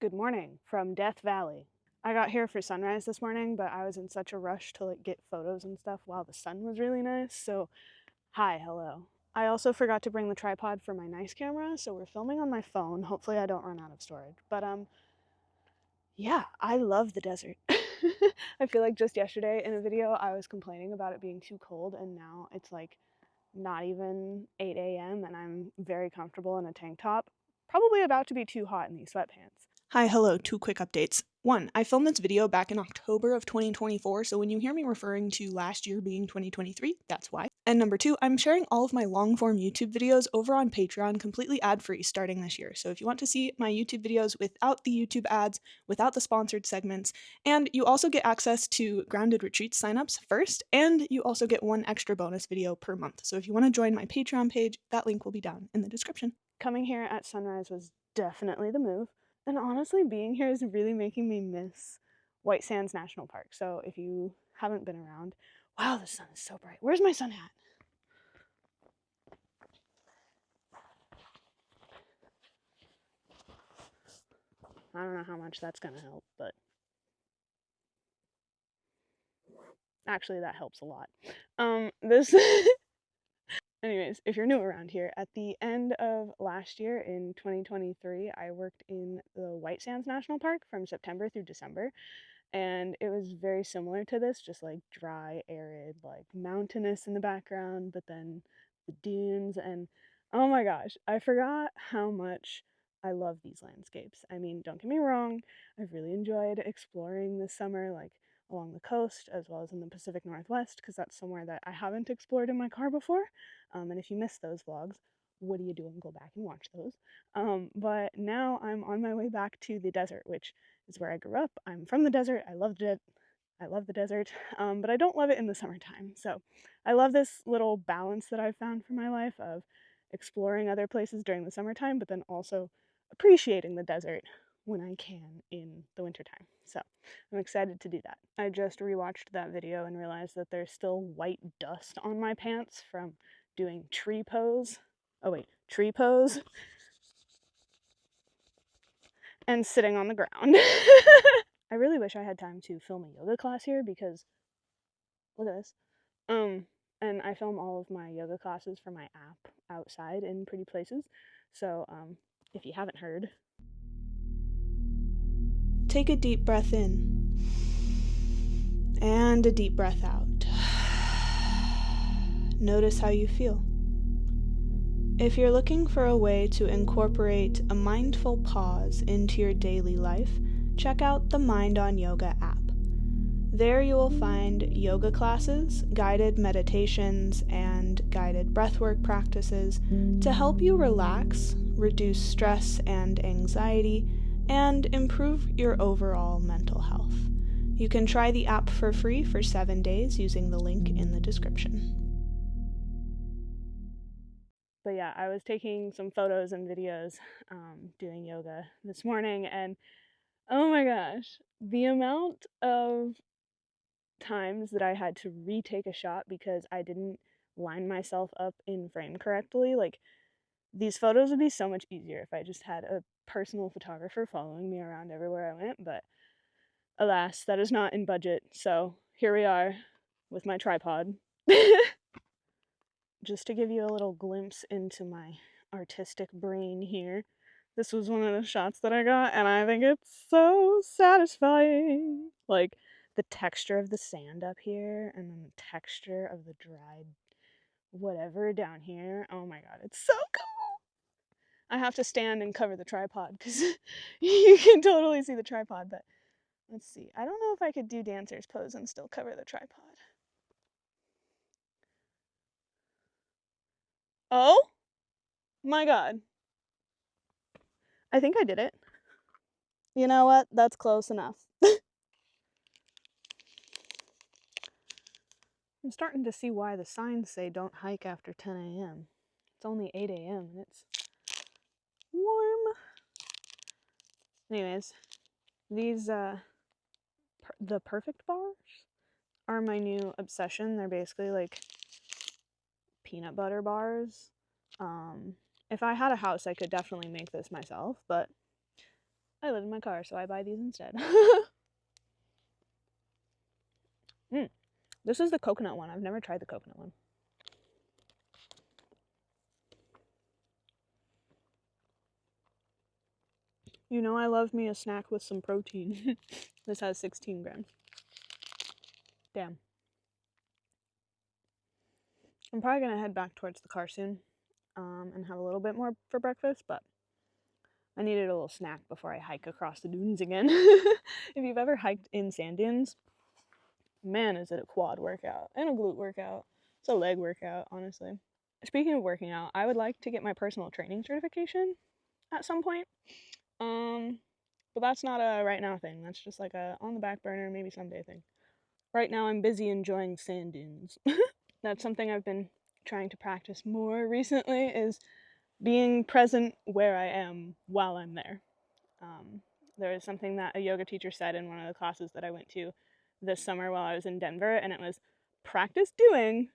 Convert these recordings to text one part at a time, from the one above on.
Good morning from Death Valley. I got here for sunrise this morning, but I was in such a rush to get photos and stuff while the sun was really nice. So, hi, hello. I also forgot to bring the tripod for my nice camera, so we're filming on my phone. Hopefully I don't run out of storage. But yeah, I love the desert. I feel like just yesterday in a video I was complaining about it being too cold, and now it's like not even 8 a.m. and I'm very comfortable in a tank top. Probably about to be too hot in these sweatpants. Hi, hello, 2 quick updates. One, I filmed this video back in October of 2024, so when you hear me referring to last year being 2023, that's why. And number 2, I'm sharing all of my long-form YouTube videos over on Patreon completely ad-free starting this year. So if you want to see my YouTube videos without the YouTube ads, without the sponsored segments, and you also get access to Grounded Retreats signups first, and you also get 1 extra bonus video per month. So if you want to join my Patreon page, that link will be down in the description. Coming here at sunrise was definitely the move. And honestly, being here is really making me miss White Sands National Park. So if you haven't been around, wow, the sun is so bright. Where's my sun hat? I don't know how much that's gonna help, but actually that helps a lot. This Anyways, if you're new around here, at the end of last year in 2023, I worked in the White Sands National Park from September through December, and it was very similar to this, just like dry, arid, like mountainous in the background, but then the dunes, and oh my gosh, I forgot how much I love these landscapes. I mean, don't get me wrong, I've really enjoyed exploring this summer, like along the coast as well as in the Pacific Northwest, because that's somewhere that I haven't explored in my car before. And if you missed those vlogs, what are you doing? Go back and watch those. But now I'm on my way back to the desert, which is where I grew up. I'm from the desert. I loved it. I love the desert, but I don't love it in the summertime. So I love this little balance that I've found for my life of exploring other places during the summertime, but then also appreciating the desert when I can in the wintertime. So I'm excited to do that. I just rewatched that video and realized that there's still white dust on my pants from doing tree pose. Oh wait, tree pose and sitting on the ground. I really wish I had time to film a yoga class here because look at this. And I film all of my yoga classes for my app outside in pretty places. So, if you haven't heard, take a deep breath in and a deep breath out. Notice how you feel. If you're looking for a way to incorporate a mindful pause into your daily life, check out the Mind on Yoga app. There you will find yoga classes, guided meditations, and guided breathwork practices to help you relax, reduce stress and anxiety, and improve your overall mental health. You can try the app for free for 7 days using the link in the description. But yeah, I was taking some photos and videos doing yoga this morning, and oh my gosh, the amount of times that I had to retake a shot because I didn't line myself up in frame correctly. Like, these photos would be so much easier if I just had a personal photographer following me around everywhere I went, but alas, that is not in budget. So here we are with my tripod. Just to give you a little glimpse into my artistic brain here. This was one of the shots that I got, and I think it's so satisfying. Like, the texture of the sand up here, and then the texture of the dried whatever down here. Oh my god, it's so cool! I have to stand and cover the tripod, because you can totally see the tripod, but let's see. I don't know if I could do dancer's pose and still cover the tripod. Oh my god. I think I did it. You know what? That's close enough. I'm starting to see why the signs say don't hike after 10 a.m. It's only 8 a.m. and it's warm. Anyways, these, the Perfect bars are my new obsession. They're basically like peanut butter bars. If I had a house, I could definitely make this myself, but I live in my car, so I buy these instead. This is the coconut one. I've never tried the coconut one. You know I love me a snack with some protein. This has 16 grams. Damn. I'm probably gonna head back towards the car soon and have a little bit more for breakfast, but I needed a little snack before I hike across the dunes again. If you've ever hiked in sand dunes, man, is it a quad workout and a glute workout. It's a leg workout, honestly. Speaking of working out, I would like to get my personal training certification at some point. But that's not a right now thing. That's just like a on the back burner, maybe someday thing. Right now I'm busy enjoying sand dunes. That's something I've been trying to practice more recently, is being present where I am while I'm there. There was something that a yoga teacher said in one of the classes that I went to this summer while I was in Denver, and it was practice doing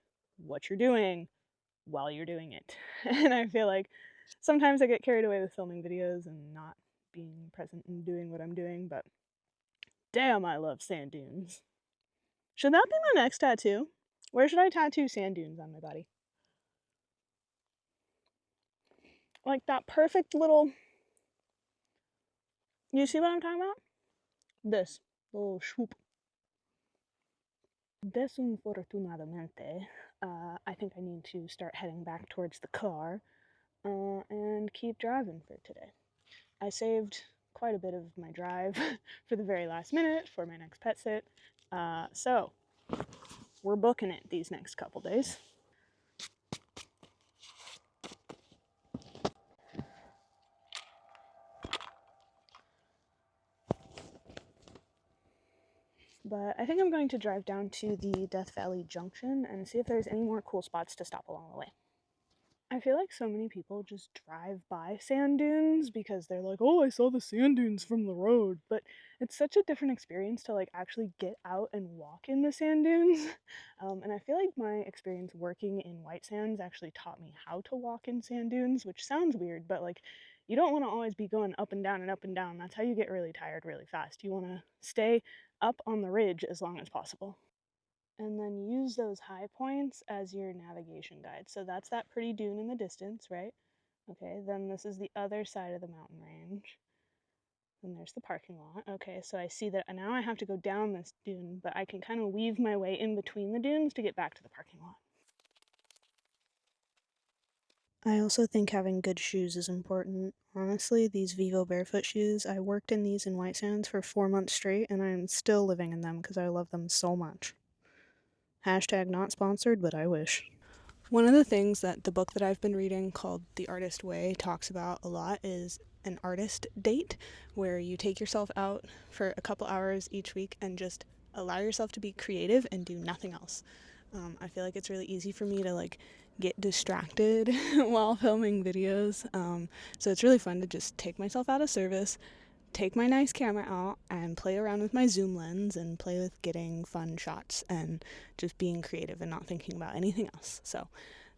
what you're doing while you're doing it. And I feel like sometimes I get carried away with filming videos and not being present and doing what I'm doing, but damn, I love sand dunes. Should that be my next tattoo? Where should I tattoo sand dunes on my body? Like that perfect little... You see what I'm talking about? This little swoop. Desafortunadamente, I think I need to start heading back towards the car and keep driving for today. I saved quite a bit of my drive for the very last minute for my next pet sit, so we're booking it these next couple days. But I think I'm going to drive down to the Death Valley Junction and see if there's any more cool spots to stop along the way. I feel like so many people just drive by sand dunes because they're like, oh, I saw the sand dunes from the road. But it's such a different experience to like actually get out and walk in the sand dunes. And I feel like my experience working in White Sands actually taught me how to walk in sand dunes, which sounds weird, but like you don't want to always be going up and down and up and down. That's how you get really tired really fast. You want to stay up on the ridge as long as possible. And then use those high points as your navigation guide. So that's that pretty dune in the distance, right? Okay, then this is the other side of the mountain range. And there's the parking lot. Okay, so I see that now I have to go down this dune, but I can kind of weave my way in between the dunes to get back to the parking lot. I also think having good shoes is important. Honestly, these Vivo barefoot shoes, I worked in these in White Sands for 4 months straight, and I'm still living in them because I love them so much. Hashtag not sponsored, but I wish. One of the things that the book that I've been reading called The Artist Way talks about a lot is an artist date, where you take yourself out for a couple hours each week and just allow yourself to be creative and do nothing else. I feel like it's really easy for me to like get distracted while filming videos, so it's really fun to just take myself out of service, take my nice camera out and play around with my zoom lens and play with getting fun shots and just being creative and not thinking about anything else. So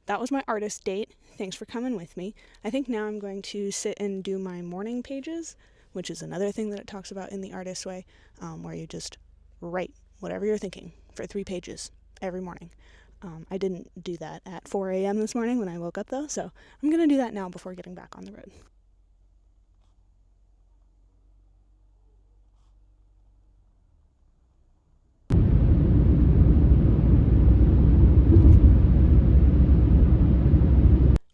that was my artist date. Thanks for coming with me. I think now I'm going to sit and do my morning pages, which is another thing that it talks about in The Artist Way, where you just write whatever you're thinking for 3 pages every morning. I didn't do that at 4 a.m. this morning when I woke up though, so I'm going to do that now before getting back on the road.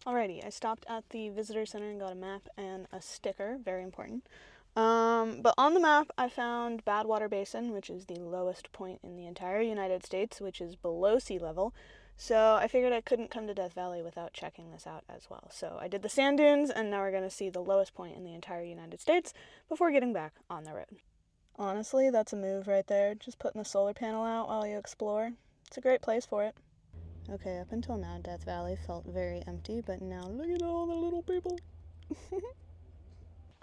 Alrighty, I stopped at the visitor center and got a map and a sticker, very important. But on the map I found Badwater Basin, which is the lowest point in the entire United States, which is below sea level. So I figured I couldn't come to Death Valley without checking this out as well. So I did the sand dunes, and now we're going to see the lowest point in the entire United States before getting back on the road. Honestly, that's a move right there, just putting the solar panel out while you explore. It's a great place for it. Okay, up until now, Death Valley felt very empty, but now look at all the little people.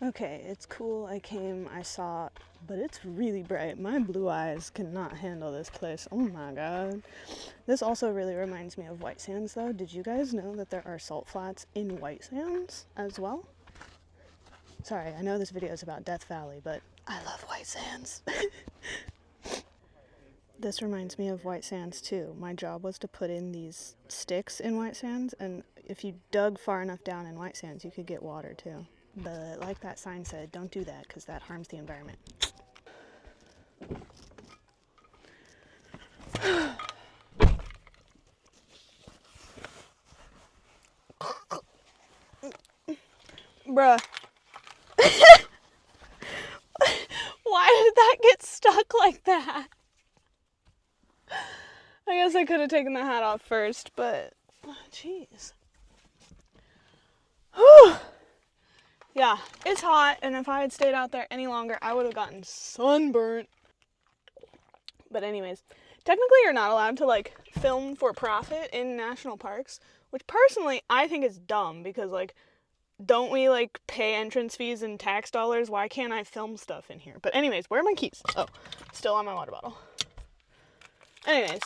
Okay, it's cool. I saw, but it's really bright. My blue eyes cannot handle this place. Oh my god. This also really reminds me of White Sands, though. Did you guys know that there are salt flats in White Sands as well? Sorry, I know this video is about Death Valley, but I love White Sands. This reminds me of White Sands too. My job was to put in these sticks in White Sands, and if you dug far enough down in White Sands, you could get water too. But like that sign said, don't do that because that harms the environment. Bruh. Why did that get stuck like that? I guess I could have taken the hat off first, but jeez. Yeah, it's hot, and if I had stayed out there any longer, I would have gotten sunburnt. But anyways, technically you're not allowed to like film for profit in national parks, which personally I think is dumb because like, don't we like pay entrance fees and tax dollars? Why can't I film stuff in here? But anyways, where are my keys? Oh, still on my water bottle. Anyways.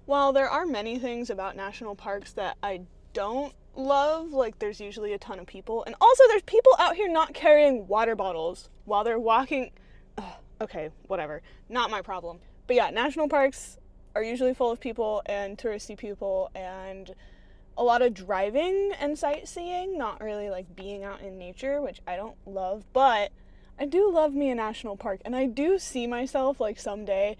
While there are many things about national parks that I don't love, like there's usually a ton of people, and also there's people out here not carrying water bottles while they're walking. Ugh, okay, whatever, not my problem. But yeah, national parks are usually full of people and touristy people and a lot of driving and sightseeing, not really like being out in nature, which I don't love, but I do love me a national park, and I do see myself like someday,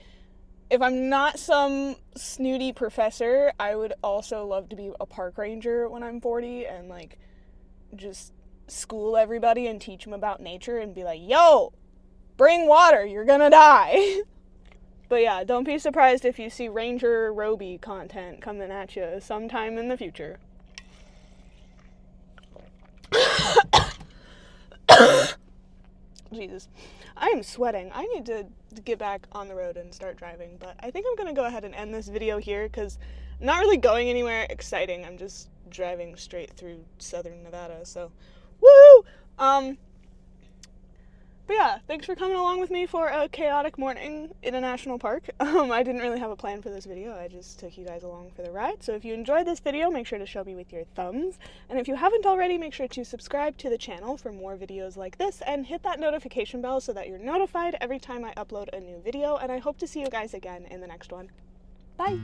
if I'm not some snooty professor, I would also love to be a park ranger when I'm 40 and like just school everybody and teach them about nature and be like, yo, bring water, you're gonna die. But yeah, don't be surprised if you see Ranger Roby content coming at you sometime in the future. Jesus. I am sweating. I need to get back on the road and start driving, but I think I'm going to go ahead and end this video here because I'm not really going anywhere exciting. I'm just driving straight through southern Nevada, so woo! But yeah, thanks for coming along with me for a chaotic morning in a national park. I didn't really have a plan for this video, I just took you guys along for the ride. So if you enjoyed this video, make sure to show me with your thumbs. And if you haven't already, make sure to subscribe to the channel for more videos like this and hit that notification bell so that you're notified every time I upload a new video. And I hope to see you guys again in the next one. Bye!